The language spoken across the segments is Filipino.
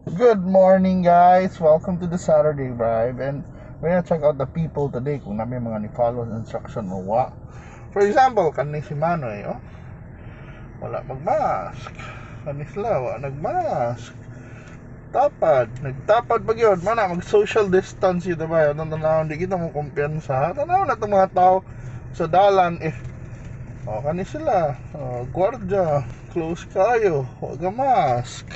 Good morning, guys. Welcome to the Saturday Vibe, and we're gonna check out the people today. Kung namin mga ni-follow instruction o wa. For example, kani si Manoy, oh, wala magmask. Kani sila, wala nagmask. Nagtapad pag yun. Mana, mag-social distance yun, diba? Yung tanaw, hindi kita mo kumpiyansa. Tanaw na itong mga tao sa dalan, kani sila, gwardya, close kayo, wag mask.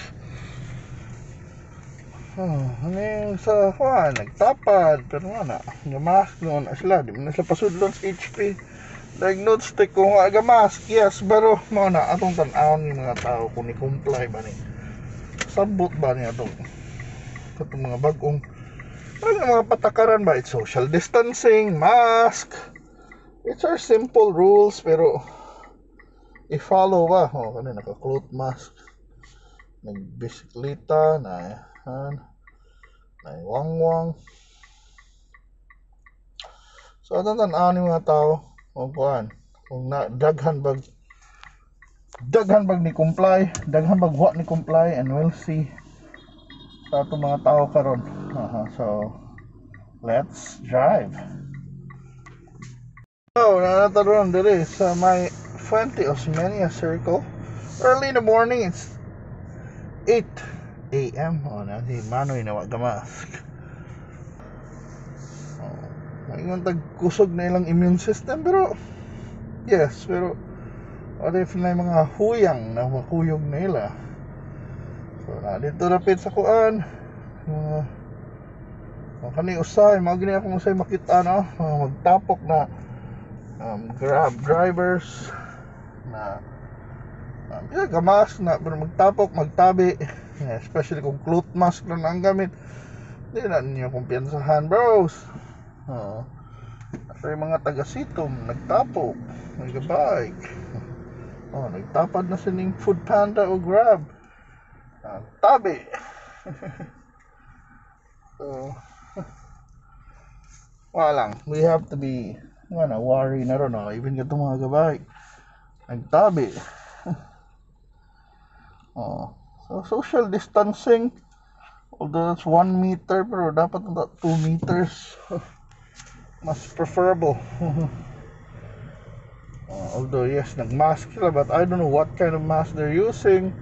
Ano yung sa nagtapad pero nga gamask no na sila, di mo na sila pasudlon sa HP diagnostic kung gamask, yes, pero mo na atong tan-awon yung mga tao kung ni-comply ba ni sabot ba niya itong mga bagong mga patakaran ba. It's social distancing, mask, it's our simple rules pero i-follow ba. Kanina naka-cloth mask, nagbisikleta na wangwang. So atong tan-awon yung mga tao kung na daghan bag ni comply, daghan bag wa ni comply, and we'll see sa atong mga tao karon. So let's drive. So nanataron diri sa may Fuente Osmeña Circle. Early in the morning, it's 8 a.m. Na si Manoy na wag mask. Ngayon tagkusog na ilang immune system pero yes, pero what if na mga huyang na makuyog na ila. So dito rapid sa kuan kani usay magni akong usay makita magtapok na Grab drivers na gamas na pero magtapok magtabi, especially kung cloth mask lang ang gamit, hindi na ninyo kumpiyansahan, bros. Pero yung mga taga-sitom nagtapok, nag-bike, nagtapad na sining Food Panda o Grab, tabi. So lang, we have to be worry na ron, even itong mga gabay nagtabi. So social distancing, although that's 1 meter, pero dapat 2 meters mas preferable. Although yes, nagmask sila, but I don't know what kind of mask they're using.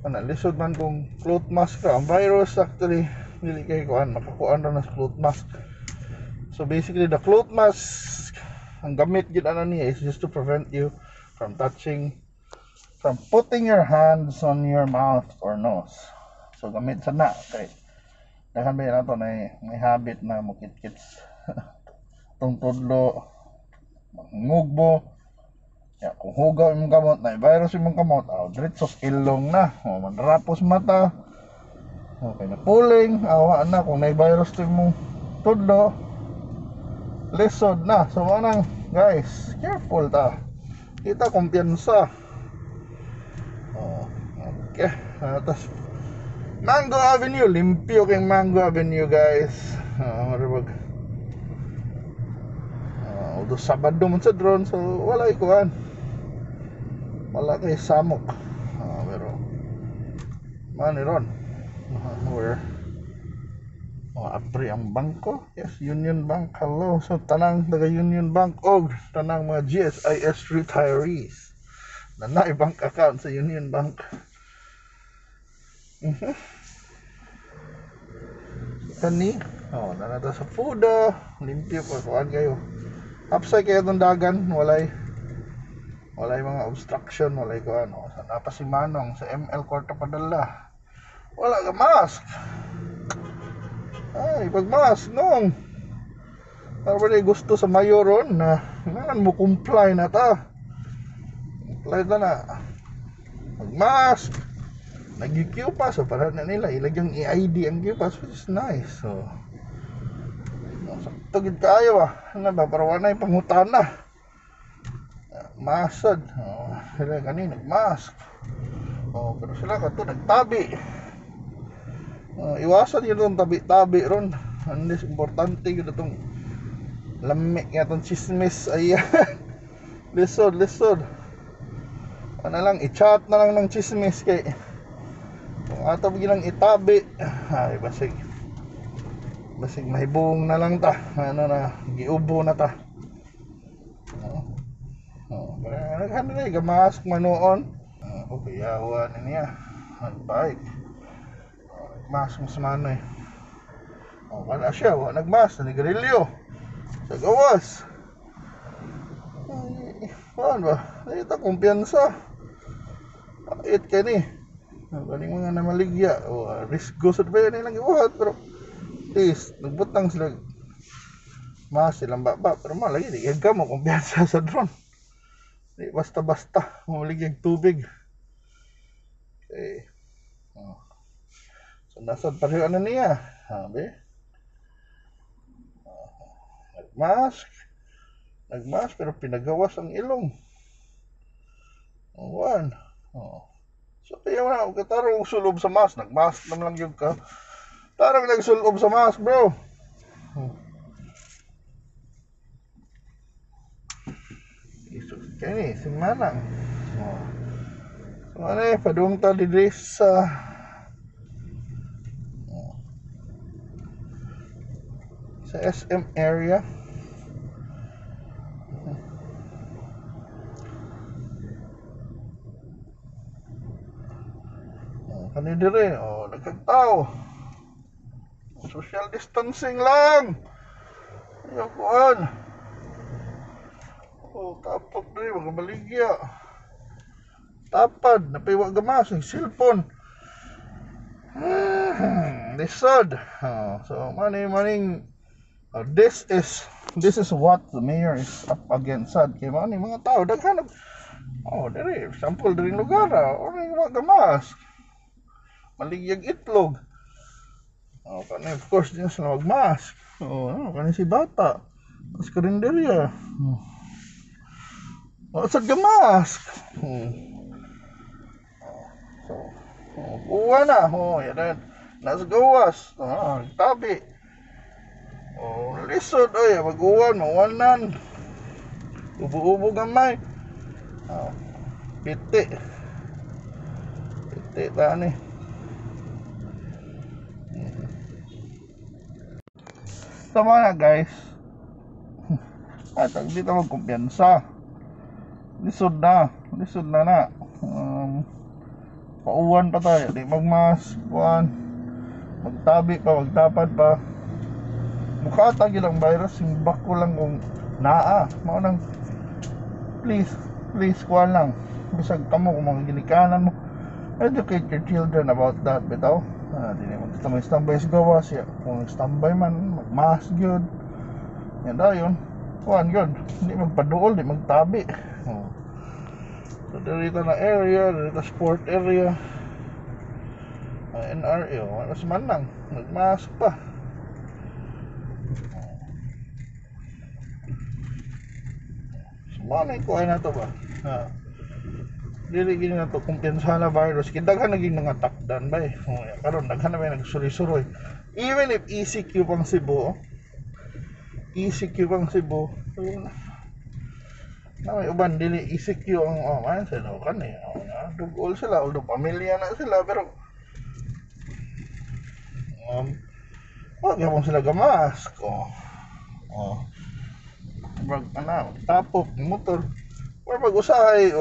Lisod man kung cloth mask ka, ang virus actually dili kay makakuan ra na sa cloth mask. So basically the cloth mask, ang gamit gid niya is just to prevent you from putting your hands on your mouth or nose. So gamit sana kay daghan ba nato na may habit na mukit-kit tong tudlo, ngugbo. Kung hugaw imong kamot na virus imong kamot, diretso sa ilong na, manrapos mata, okay na puling, awa na kung may virus to imong tudlo, lisod na. So anang guys, careful ta, kita kumpiyansa. Okay, tapos Mango Avenue, limpyo kay Mango Avenue, guys. Marabag although Sabado man sa drone, so wala ikuan, wala kay samok, pero maniron where apri ang bangko. Yes, Union Bank, hello. So tanang taga Union Bank og tanang mga GSIS retirees na naay bank account sa Union Bank. Kani nanata sa Fuda, limpyo pa kuan kayo. Upside kayo itong dagan, walay mga obstruction, walay kuan. Sa napa si Manong sa ML Kwarta Padala, wala ka mask. Ay, pag mask nung para ba gusto sa mayoron na kailangan mo comply na ta. Comply na mag mask, nag-queue pa, so para na nila ilagyang i-ID ang queue pass, which is nice. So sakto kayo ano ba, para wala yung pangutana masad. Sila kanina nag-mask, pero sila kato nagtabi. Iwasan yun itong tabi-tabi ron. Andis importante yun itong lamig nga itong chismis ay lisod ano lang, i-chat na lang ng chismis kay Kung ato bilang itabi, ay basig mahibong na lang ta, ano na, giubo na ta. Naghanap gamas manoon. Pabiyawan niya. Nagbaik. Mas mano eh. Wala siya, wala nagmas, nagrilyo. Sa gawas. Ano ba? Ito kumpiyansa. Pait ka ni. Galing mga namaligya. Risk sa ba nilang iwahat. Pero, please, nagbutang sila. Mas silang baba. Pero malagi, di ka mo kumpiyansa sa drone. Di basta-basta. Mamaligyan tubig. Okay. So, nasad pa rin ano niya. Sabi. Nagmask pero pinagawas ang ilong. One. So kaya na katarong sulob sa mask, nagmask naman lang yung ka. Tarong nagsulob sa mask, bro. Iso kani si Manang. So ano padung ta diri sa SM area. Kani dire, nagkagtao. Social distancing lang. Ayaw kuhan. Tapos dire, mga baligya. Tapad, napiwa gamas, yung cellphone. Lisod. So, maning this is what the mayor is up against. Sad kay mga tao daghan dire sample diri lugar oray wa gamas. Maligyag itlog. Kani of course din sa magmask. Kani si bata. Mas karinderya. Sa gamas. So, buwan na. Yan. Nasa gawas. Tabi. Lisod. Mag-uwan. Mawanan. Ubo-ubo gamay. Piti. Piti tani. Tama na guys. At dito magkumpiyansa. Lisod na na. Pauwan pa tayo, di magmask, magtabi pa, magtapad pa. Mukha tagi lang virus, simbak ko lang kung naa. Mao nang please kuan lang. Bisag kamo kung mga ginikanan mo. Educate your children about that bitaw. Di na magstambay sa gawas ya. Kung standby man, magmask yun. Yan dayon. Kuan yun. Hindi magpaduol, di magtabi. So dito na area, dito sport area. NRA, wala si Manang. Nagmask pa. Sumanay kuha na to ba? Dili gini na to kumpiyansa na virus. Kidaghan naging mga takdan ba eh. Karon daghan na may nagsuroy-suroy. Even if ECQ pang Cebu, na may uban dili ECQ ang man sa kan eh. Dugol sila, although pamilya na sila pero wag gyapon sila gamask. Tapok motor. Or pag-usahay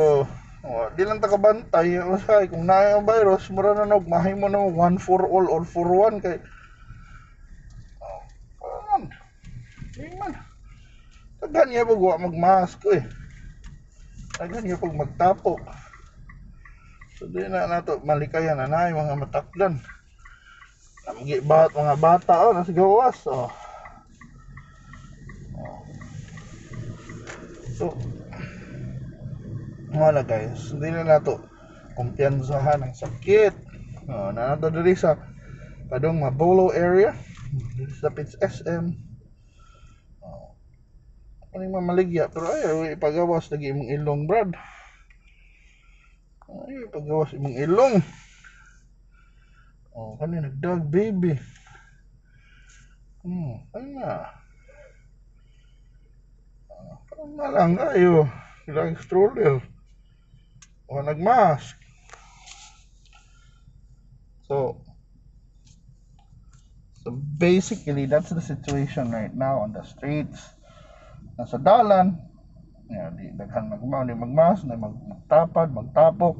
di lang takabantay usahay kung naay ang virus mura na mahimo na 1 for all or for one kay man tagan niya pag wa magmask tagan niya pag magtapok. So di na nato malikayan na naay mga matakdan mga bata nasa gawas so wala guys, hindi na nato kumpiyansahan ng sakit. Na nato diri sa padong Mabolo area, diri sa Pits SM. Ano mamaligya pero ay ipagawas lagi imong ilong brad. Ay ipagawas imong ilong. Kani nagdag baby. Ay na. Parang na lang ayo, ilang stroller. Nagmask. basically that's the situation right now on the streets. Nasa dalan, di daghan magmas, na magtapad, magtapok.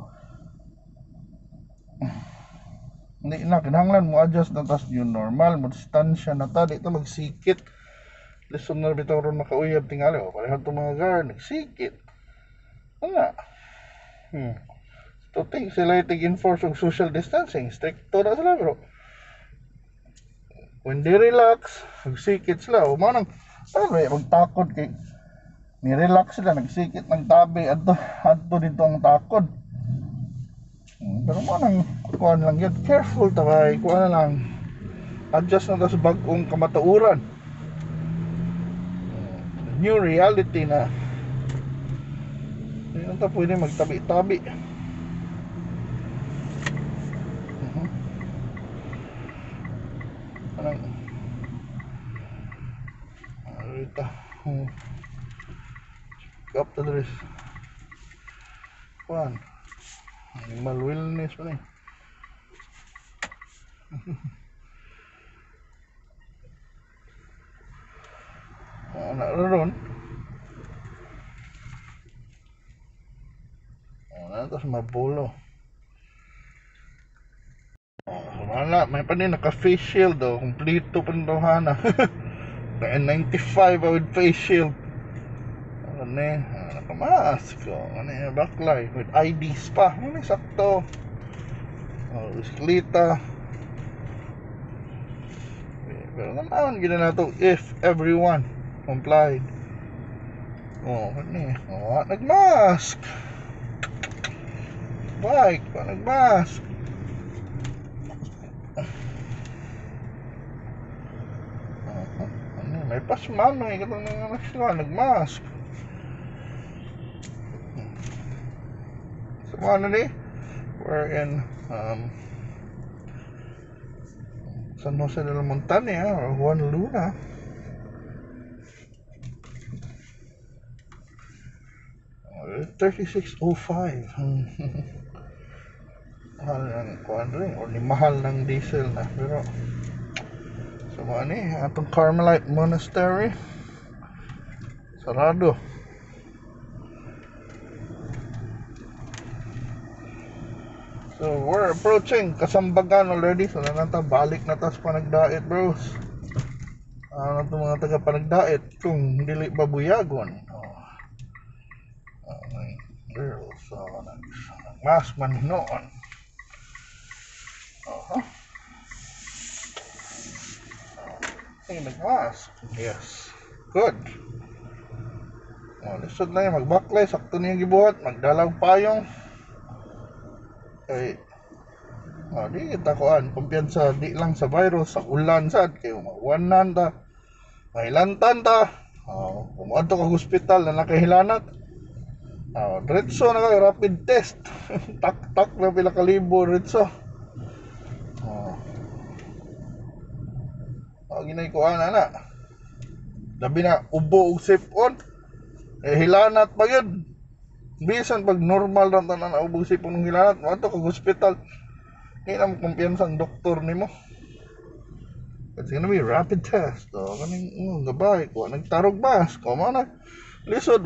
Hindi na kinahanglan mo adjust na tas new normal, mo distansya na ta, dito magsikit. Listen na bitaw ron makauyab tingali, pareho itong mga guard, nagsikit. Wala. To think sila tig-enforce ng social distancing, stricto na sila, pero when they relax, nagsikit sila, umanang, magtakod kay ni-relax sila, nagsikit ng tabi, adto dito ang takod. Pero umanang, kuhaan lang yun, careful tabay, kuhaan lang, adjust na sa bagong kamatauran. New reality na, hindi na ito pwede magtabi-tabi. Rita, up to the rest. Kuan, animal wellness pa ni. Naroon. Tapos mabulo. Wala, may pa din naka-face shield kompleto pa rin na. N95 with face shield. Naka-mask. Backlight with IDs pa. Sakto. Bisikleta. Pero naman gina na to if everyone complied. Nag-mask. Bike, nag-mask. May pasmano katong nag-mask. So ano ni? We're in San Jose de la Montaña or Juan Luna. $36.05. Mahal ng kuandring or ni mahal ng diesel na, pero so ani atong Carmelite Monastery sarado. So we're approaching Kasambagan already. So nanata balik na tas panagdait, bros. Ano to mga taga panagdait kung dili babuyagon. Girls, so nag-mask man noon. Nag-mask. Yes. Good. Lisod na yung mag-backlight. Sakto na yung gibuhat. Magdalag payong. Kay di kita kuan. Kumpiyansa di lang sa virus. Sa ulan sad. Kaya mawanan ta. Mahilantan ta. Kumuadto ka hospital na nakahilanat. Diretso na kayo. Rapid test. Tak-tak na pila kalibo. Diretso. Ginay ko na labi na ubo og sipon hilanat pa yun bisan pag normal lang tanan na ubo sipon ng hilanat ato kag hospital hindi na mo kumpiyansa ang doktor nimo kasi gonna be rapid test kaning gabay ko nagtarog bas kamo na lisod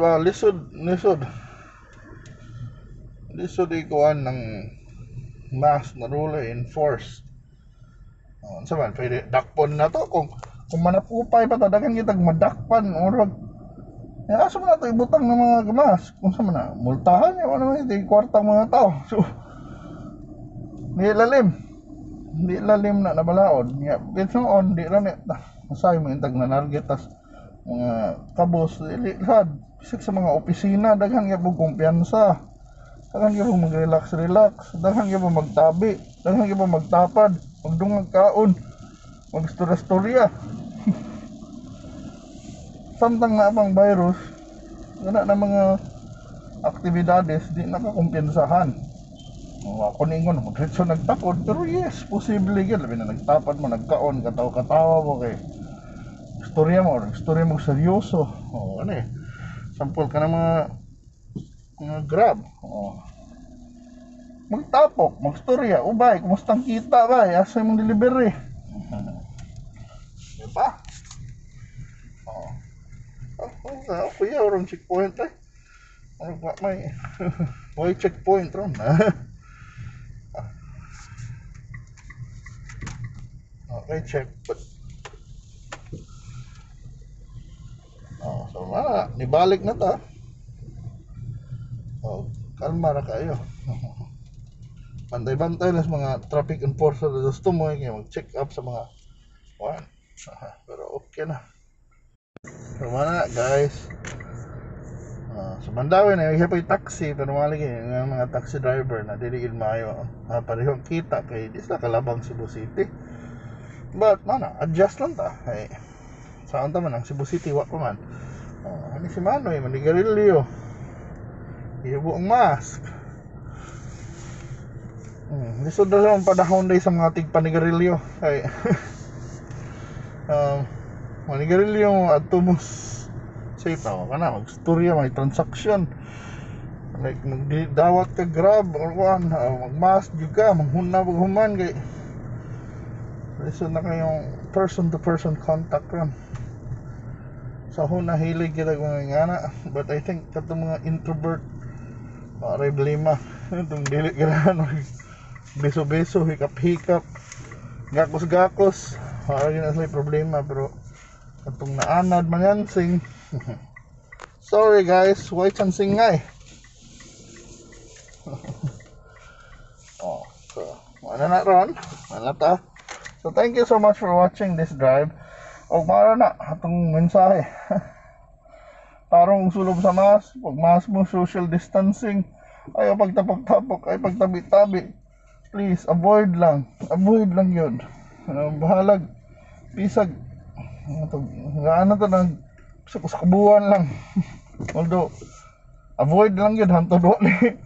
ikuan ng mask na rule enforced. Saban pwede dakpon na to kung manapupay pa to dagan kitag madakpan or aso man na to ibutang ng mga gamas kung sa man multahan yung ano ito kwartang mga tao. So di lalim na nabalaod it's on di lang masay mo intag na nargetas mga kabos ilihad bisik sa mga opisina daghan gyapon kumpiyansa daghan gyapon mag-relax daghan gyapon magtabi daghan gyapon magtapad magdungag kaon magstorya samtang na bang virus gana na mga aktibidades di nakakumpiyansahan ako ningon mo diretso nagtakod pero yes posible gyud labi na nagtapad mo nagkaon katawa mo kay istorya mo seryoso ano sampol ka ng mga grab magtapok, magstorya, ubay, kumustang kita ba, asa mong delivery. pa. Oh. Kuya, orang checkpoint eh. Ano ba may why checkpoint ron? Okay, check. But so nibalik na ta. Kalma na kayo. Bantay-bantay lang sa mga traffic enforcer na gusto mo mag-check up sa mga pero okay na. So guys. Sa Mandawi na yung taxi pero malagi ng mga taxi driver na dili maayo parehong kita kay di sila kalabang Cebu City. But adjust lang ta. Saan ta man ang Cebu City wa pa man. Ano si Manoy manigarilyo. Ibo ang mask. Lisod na sa padahon day sa mga tigpanigarilyo. Ay manigarilyo at tumos sa itaw ka na magstorya may transaction like magdawat ka grab or magmask juga manghuna human kay lisod na kayong person to person contact ron. Sa huna hilig kita kung ngana, but I think katong mga introvert problema itong dili ganahan beso-beso, hikap-hikap, gakos-gakos na sila problema. Pero katong naanad manyansing sorry guys, why chansing ngay so na ron ta. So thank you so much for watching this drive. Mara na atong mensahe tarong sulob sa pagmas mo social distancing, ayaw pagtapok-tapok, ay pagtabi-tabi, please avoid lang yun. Bahalag pisag gaano to nang sa kabuan lang although avoid lang yun hantod wali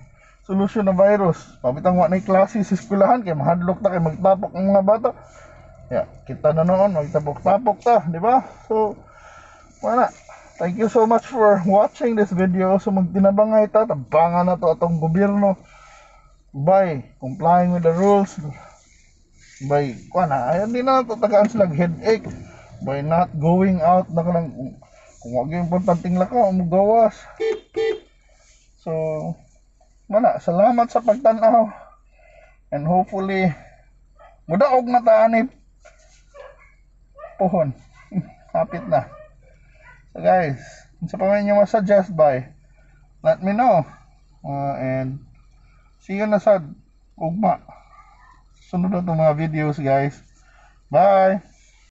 solusyon na virus. Pabitang wa na klase sa eskwelahan kay mahadlok ta kay magtapok ang mga bata. Kita na noon magtapok-tapok ta, di ba? So thank you so much for watching this video. So magtinabangay ta, tabangan na to atong gobyerno by complying with the rules, by ayan din na to tagaan sila headache by not going out na kanang kung wag yung importanteng lakaw magawas. So salamat sa pagtanaw and hopefully mudaog na taanip pohon hapit na. So guys, sa pa nyo masuggest by let me know and see you na sa ugma sunod na itong mga videos guys. Bye.